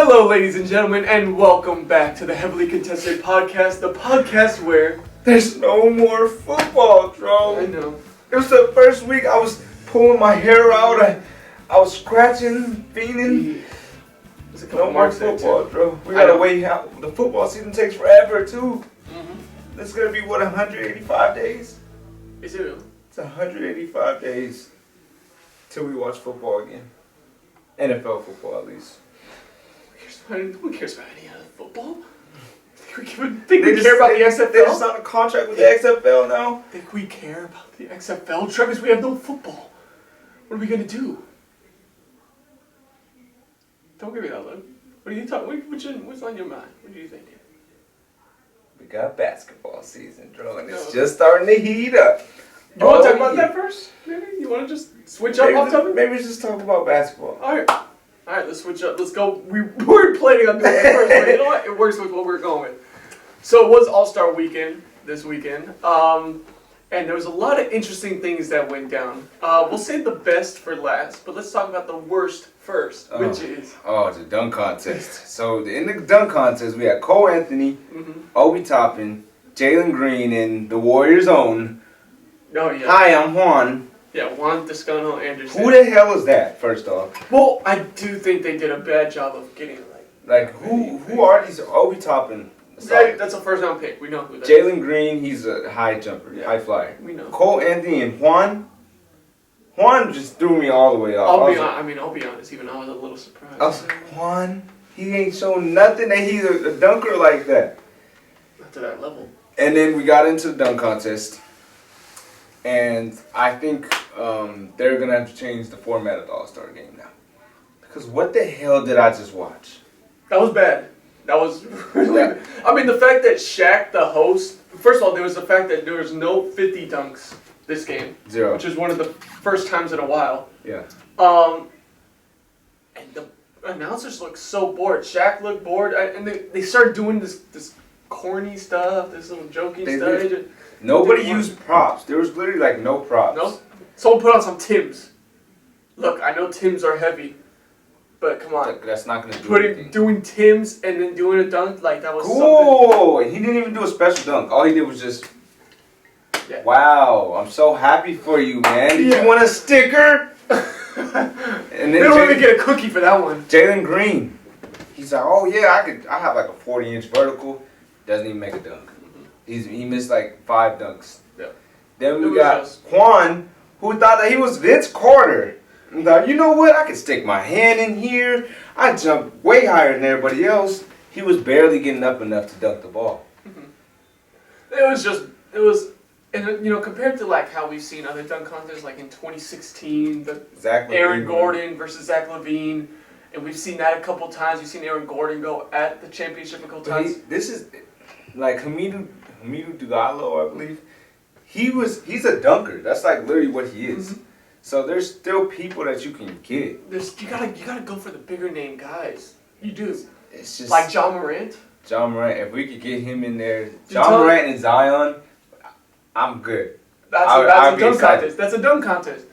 Hello, ladies and gentlemen, and welcome back to the Heavily Contested Podcast, the podcast where there's no more football, bro. I know. It was the first week I was pulling my hair out. I was scratching, fiending. No more football, bro. We gotta wait out. The football season takes forever, too. Mm-hmm. It's gonna be, 185 days? Is it really? It's 185 days till we watch football again. NFL football, at least. Who cares about any other football? Think we care about the XFL? They just signed a contract with the XFL now. Think we care about the XFL? Travis, we have no football. What are we gonna do? Don't give me that look. What are you talking? What's on your mind? What do you think? We got basketball season, bro, and it's just starting to heat up. You want to talk about that first? Maybe you want to just switch up off topic? Maybe just talk about basketball. All right, let's switch up. Let's go. We weren't planning on doing it first, but you know what? It works with what we're going with. So it was All-Star Weekend this weekend, and there was a lot of interesting things that went down. We'll save the best for last, but let's talk about the worst first, which is... the Dung Contest. So in the Dung Contest, we had Cole Anthony, Obi Toppin, Jalen Green, and the Warriors' own. Oh, yeah. Hi, I'm Juan. Yeah, Juan Toscano Anderson. Who the hell is that, first off? Well, I do think they did a bad job of getting who are these? Obi Toppin. That's a first-round pick. We know who that is. Jalen Green, he's a high jumper, high flyer. We know. Cole Anthony and Juan. Juan just threw me all the way off. I'll be honest. Even I was a little surprised. I was like, Juan, he ain't shown nothing that he's a dunker like that. Not to that level. And then we got into the Dunk Contest. And I think they're going to have to change the format of the All-Star game now. Because what the hell did I just watch? That was bad. That was really bad. I mean, the fact that Shaq, the host... First of all, there was the fact that there was no 50 dunks this game. 0. Which is one of the first times in a while. Yeah. And the announcers looked so bored. Shaq looked bored. And they started doing this corny stuff, this little joking stuff. Nobody used props. There was literally no props. No? Someone put on some Timbs. Look, I know Timbs are heavy, but come on. That's not going to do anything. Doing Timbs and then doing a dunk, that was cool. Something. He didn't even do a special dunk. All he did was just... Yeah. Wow, I'm so happy for you, man. Did you want a sticker? And then they don't even get a cookie for that one. Jalen Green. He's like, oh yeah, I have a 40-inch vertical. Doesn't even make a dunk. He missed 5 dunks. Yeah. Then we got Juan, who thought that he was Vince Carter. And thought, you know what? I can stick my hand in here. I jump way higher than everybody else. He was barely getting up enough to dunk the ball. It was, and compared to how we've seen other dunk contests, in 2016, Aaron Gordon versus Zach Levine, and we've seen that a couple times. We've seen Aaron Gordon go at the championship a couple times. This is Hamidou Diallo, I believe. He's a dunker. That's literally what he is. Mm-hmm. So there's still people that you can get. You gotta go for the bigger name guys. You do. It's just like John Morant. John Morant. If we could get him in there, John Morant and Zion, I'm good. That's a dunk contest. That's a dunk contest.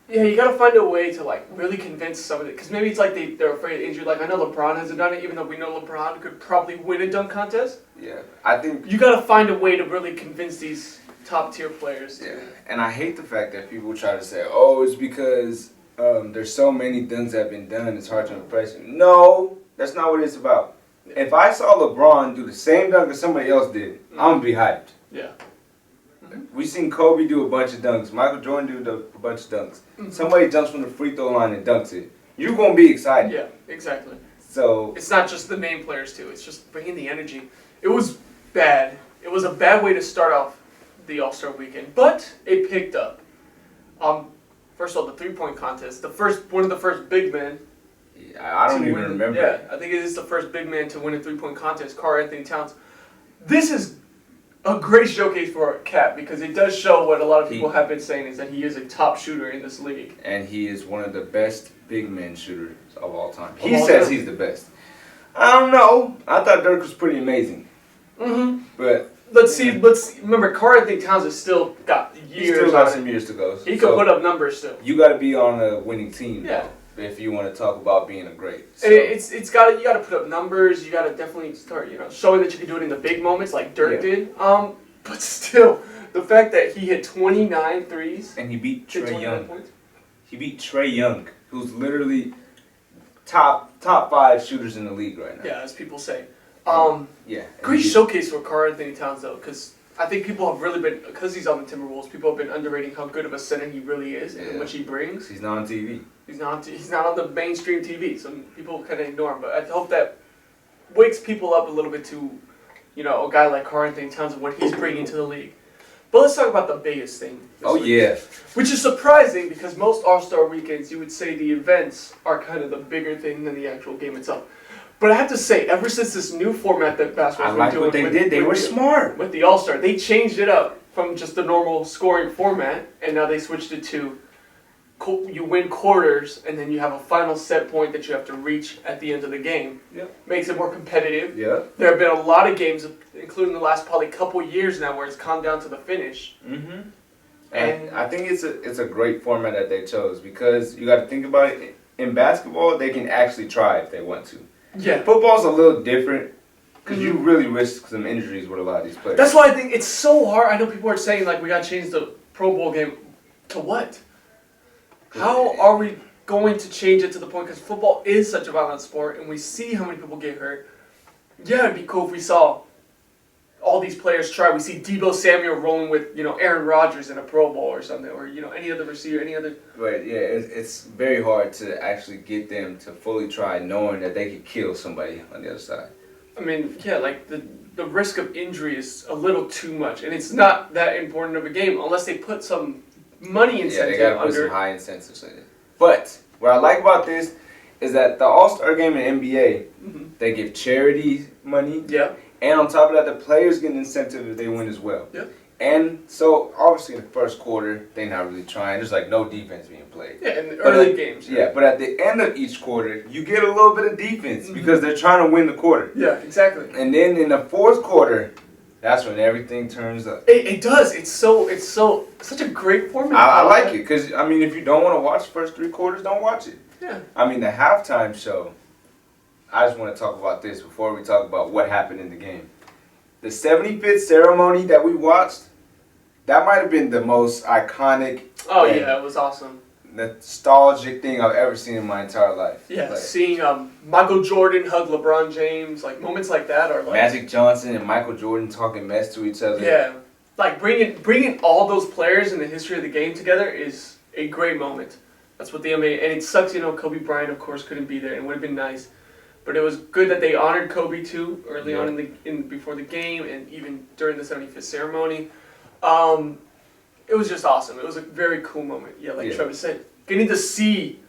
Yeah, you gotta find a way to really convince somebody, because maybe it's they're afraid of injury. I know LeBron hasn't done it, even though we know LeBron could probably win a dunk contest. Yeah, I think you gotta find a way to really convince these top tier players. Yeah, and I hate the fact that people try to say, "Oh, it's because there's so many dunks that have been done. It's hard to impress you." No, that's not what it's about. Yeah. If I saw LeBron do the same dunk that somebody else did, I'm gonna be hyped. Yeah. We seen Kobe do a bunch of dunks. Michael Jordan do a bunch of dunks. Mm-hmm. Somebody jumps from the free throw line and dunks it. You're gonna be excited. Yeah, exactly. So it's not just the name players too. It's just bringing the energy. It was bad. It was a bad way to start off the All-Star Weekend, but it picked up. First of all, the 3-point contest. One of the first big men. Yeah, I don't even remember. Yeah, I think it is the first big man to win a 3-point contest. Karl Anthony Towns. This is a great showcase for Cap, because it does show what a lot of people have been saying, is that he is a top shooter in this league. And he is one of the best big men shooters of all time. He says he's the best. I don't know. I thought Dirk was pretty amazing. Mm-hmm. But let's see. Remember, Karl Anthony Towns has still got years. He's still got some years to go. He could put up numbers still. You got to be on a winning team. Yeah. if you want to talk about being a great. So. And you got to put up numbers. You got to definitely start showing that you can do it in the big moments like Dirk did. But still, the fact that he hit 29 threes and he beat Trae Young. Points. He beat Trae Young, who's literally top 5 shooters in the league right now. Yeah, as people say. Great showcase for Karl Anthony Towns though, because I think people have really been, because he's on the Timberwolves, people have been underrating how good of a center he really is and how much he brings. He's not on TV. He's not on the mainstream TV, so people kind of ignore him. But I hope that wakes people up a little bit to, a guy like Karl Anthony Towns and what he's bringing to the league. But let's talk about the biggest thing. Which is surprising because most All-Star weekends, you would say the events are kind of the bigger thing than the actual game itself. But I have to say, ever since this new format that basketball's been doing, what they did. They were smart with the All-Star. They changed it up from just the normal scoring format, and now they switched it to you win quarters, and then you have a final set point that you have to reach at the end of the game. Yep. Makes it more competitive. Yeah. There have been a lot of games, including the last probably couple years now, where it's come down to the finish. Mm-hmm. And I think it's a great format that they chose because you got to think about it. In basketball, they can actually try if they want to. Yeah. Football's a little different because you really risk some injuries with a lot of these players. That's why I think it's so hard. I know people are saying, we got to change the Pro Bowl game. To what? How are we going to change it to the point? Because football is such a violent sport, and we see how many people get hurt. Yeah, it'd be cool if we saw all these players try. We see Deebo Samuel rolling with, Aaron Rodgers in a Pro Bowl or something, or, any other receiver, any other... Right, yeah, it's very hard to actually get them to fully try knowing that they could kill somebody on the other side. I mean, yeah, the risk of injury is a little too much, and it's not that important of a game unless they put some money incentive they gotta put some high incentives in it. But what I like about this is that the All-Star game in NBA, they give charity money. Yeah. And on top of that, the players get an incentive if they win as well. Yeah. And so, obviously, in the first quarter, they're not really trying. There's no defense being played. Yeah, in the early games. Right? Yeah, but at the end of each quarter, you get a little bit of defense because they're trying to win the quarter. Yeah, exactly. And then in the fourth quarter, that's when everything turns up. It does. It's such a great format. I like it because, if you don't want to watch the first 3 quarters, don't watch it. Yeah. The halftime show, I just want to talk about this before we talk about what happened in the game. The 75th ceremony that we watched, that might have been the most iconic. Oh, yeah, it was awesome. Nostalgic thing I've ever seen in my entire life. Yeah, seeing Michael Jordan hug LeBron James, moments like that are Magic Johnson and Michael Jordan talking mess to each other. Yeah, bringing all those players in the history of the game together is a great moment. That's what they made, and it sucks, Kobe Bryant, of course, couldn't be there, and it would have been nice. But it was good that they honored Kobe too early on before the game and even during the 75th ceremony. It was just awesome. It was a very cool moment. Yeah, Trevor said, getting to see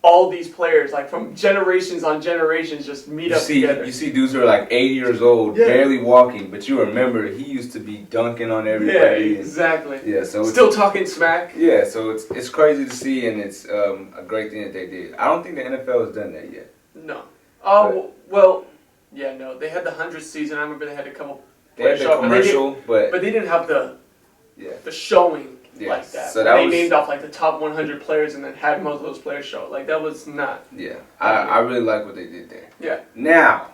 all these players from generations on generations just meet up together. You see dudes who are 80 years old, barely walking, but you remember he used to be dunking on everybody. Yeah, exactly. Yeah, so still talking smack. Yeah, so it's crazy to see, and it's a great thing that they did. I don't think the NFL has done that yet. No. No. They had the 100th season. I remember they had a couple. They had the commercial, but they didn't have the showing like that. So they named off the top 100 players and then had most of those players show. That was not. Yeah, I really like what they did there. Yeah. Now,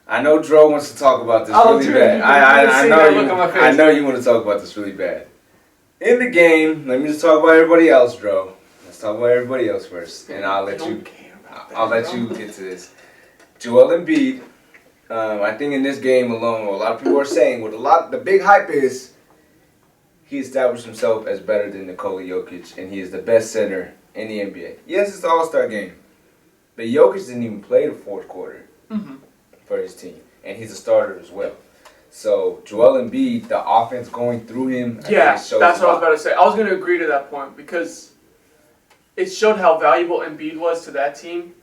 I know Dro wants to talk about this really bad. I know you want to talk about this really bad. In the game, let me just talk about everybody else, Dro. Let's talk about everybody else first, and I'll let you. I'll let you get to this. Joel Embiid, I think in this game alone, a lot of people are saying, the big hype is, he established himself as better than Nikola Jokic, and he is the best center in the NBA. Yes, it's the All-Star game, but Jokic didn't even play the fourth quarter for his team, and he's a starter as well. So Joel Embiid, the offense going through him, yeah, that's what I was about to say. I was going to agree to that point because it showed how valuable Embiid was to that team.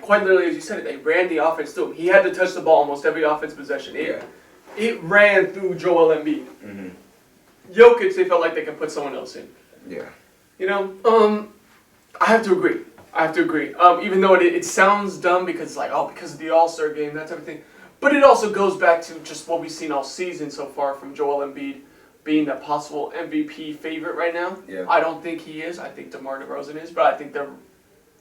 Quite literally, as you said, they ran the offense through him. He had to touch the ball almost every offense possession. It ran through Joel Embiid. Jokic, they felt like they could put someone else in. Yeah. I have to agree. Even though it sounds dumb because because of the All-Star game, that type of thing. But it also goes back to just what we've seen all season so far from Joel Embiid being the possible MVP favorite right now. Yeah. I don't think he is. I think DeMar DeRozan is, but I think they're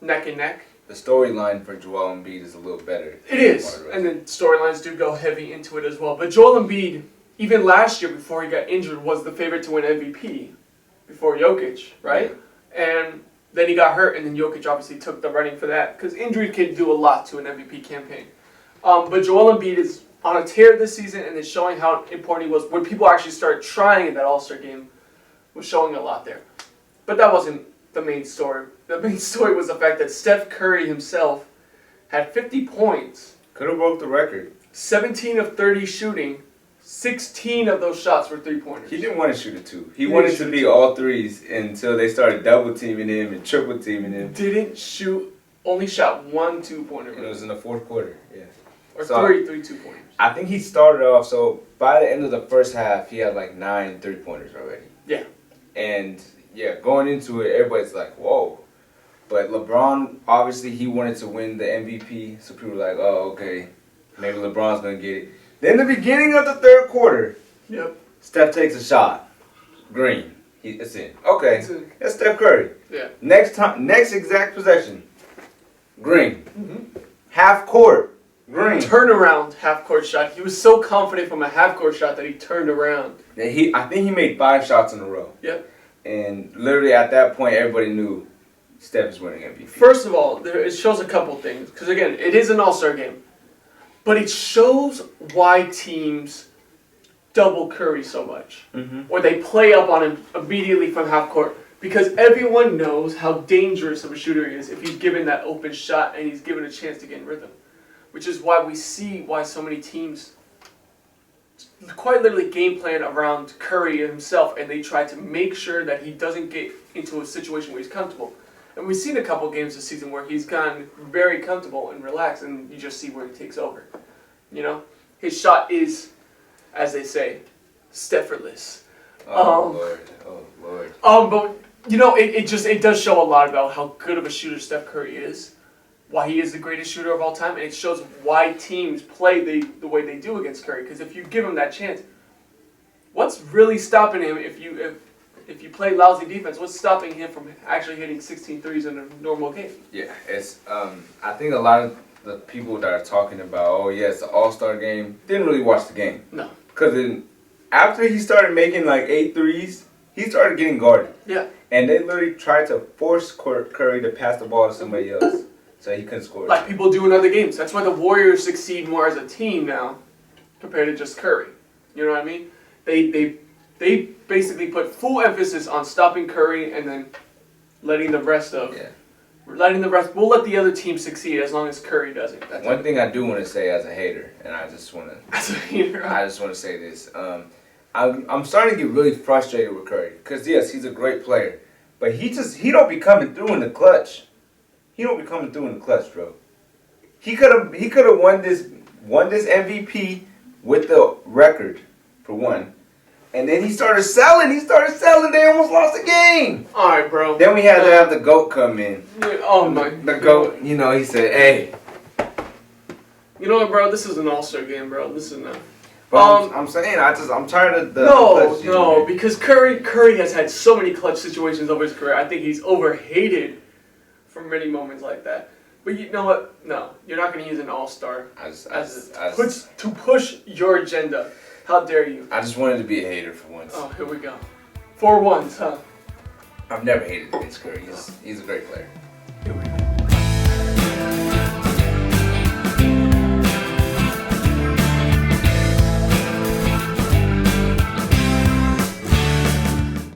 neck and neck. The storyline for Joel Embiid is a little better. It is, and then storylines do go heavy into it as well. But Joel Embiid, even last year before he got injured, was the favorite to win MVP before Jokic, right? And then he got hurt, and then Jokic obviously took the running for that because injury can do a lot to an MVP campaign. But Joel Embiid is on a tear this season and is showing how important he was. When people actually started trying in that All-Star game, was showing a lot there. But that wasn't the main story. The main story was the fact that Steph Curry himself had 50 points. Could have broke the record. 17 of 30 shooting. 16 of those shots were three-pointers. He didn't want to shoot it too. He wanted to be all threes until they started double teaming him and triple teaming him. Didn't shoot, only shot 1 2-pointer. And it was in the fourth quarter, yeah. Or so three 2-pointers. I think he started off, so by the end of the first half, he had like 9 3-pointers already. Yeah. And yeah, going into it, everybody's like, whoa. But LeBron, obviously, he wanted to win the MVP, so people were like, oh, okay, maybe LeBron's going to get it. Then the beginning of the third quarter, yep. Steph takes a shot. Green. It's in. Okay, that's Steph Curry. Yeah. Next exact possession. Green. Mm-hmm. Half court. Green. Turnaround half-court shot. He was so confident from a half-court shot that he turned around. And I think he made 5 shots in a row. Yep. And literally at that point, everybody knew Steph is winning MVP. First of all, it shows a couple things. Because again, it is an all-star game. But it shows why teams double Curry so much. Mm-hmm. Or they play up on him immediately from half court. Because everyone knows how dangerous of a shooter he is if he's given that open shot and he's given a chance to get in rhythm. Which is why we see why so many teams quite literally game plan around Curry himself, and they try to make sure that he doesn't get into a situation where he's comfortable. And we've seen a couple games this season where he's gotten very comfortable and relaxed, and you just see where he takes over. You know, his shot is, as they say, Steffortless. Lord, oh Lord. But you know, it does show a lot about how good of a shooter Steph Curry is, why he is the greatest shooter of all time, and it shows why teams play the way they do against Curry. Because if you give him that chance, what's really stopping him if you play lousy defense? What's stopping him from actually hitting 16 threes in a normal game? Yeah, it's I think a lot of the people that are talking about, oh yeah, it's an all-star game, didn't really watch the game. No. Because then after he started making like 8 threes, he started getting guarded. Yeah. And they literally tried to force Curry to pass the ball to somebody else, so he couldn't score. Like people do in other games. That's why the Warriors succeed more as a team now, compared to just Curry. You know what I mean? They basically put full emphasis on stopping Curry and then letting the rest of we'll let the other team succeed as long as Curry doesn't. That's One thing I do want to say as a hater, and I just want to as a hater. I just want to say this. I'm starting to get really frustrated with Curry because yes, he's a great player, but he don't be coming through in the clutch. He don't be coming through in the clutch, bro. He could have won this MVP with the record for one, and then he started selling. They almost lost the game. All right, bro. Then we had to have the GOAT come in. Yeah, oh my. The GOAT, you know, he said, "Hey." You know what, bro? This is an all-star game, bro. This is not. But I'm saying, I'm tired of the clutch shit, No, because Curry has had so many clutch situations over his career. I think he's overhated for many moments like that. But you know what? No, you're not going to use an all-star to push your agenda. How dare you? I just wanted to be a hater for once. Oh, here we go. 4 1s, huh? I've never hated against Curry. He's a great player.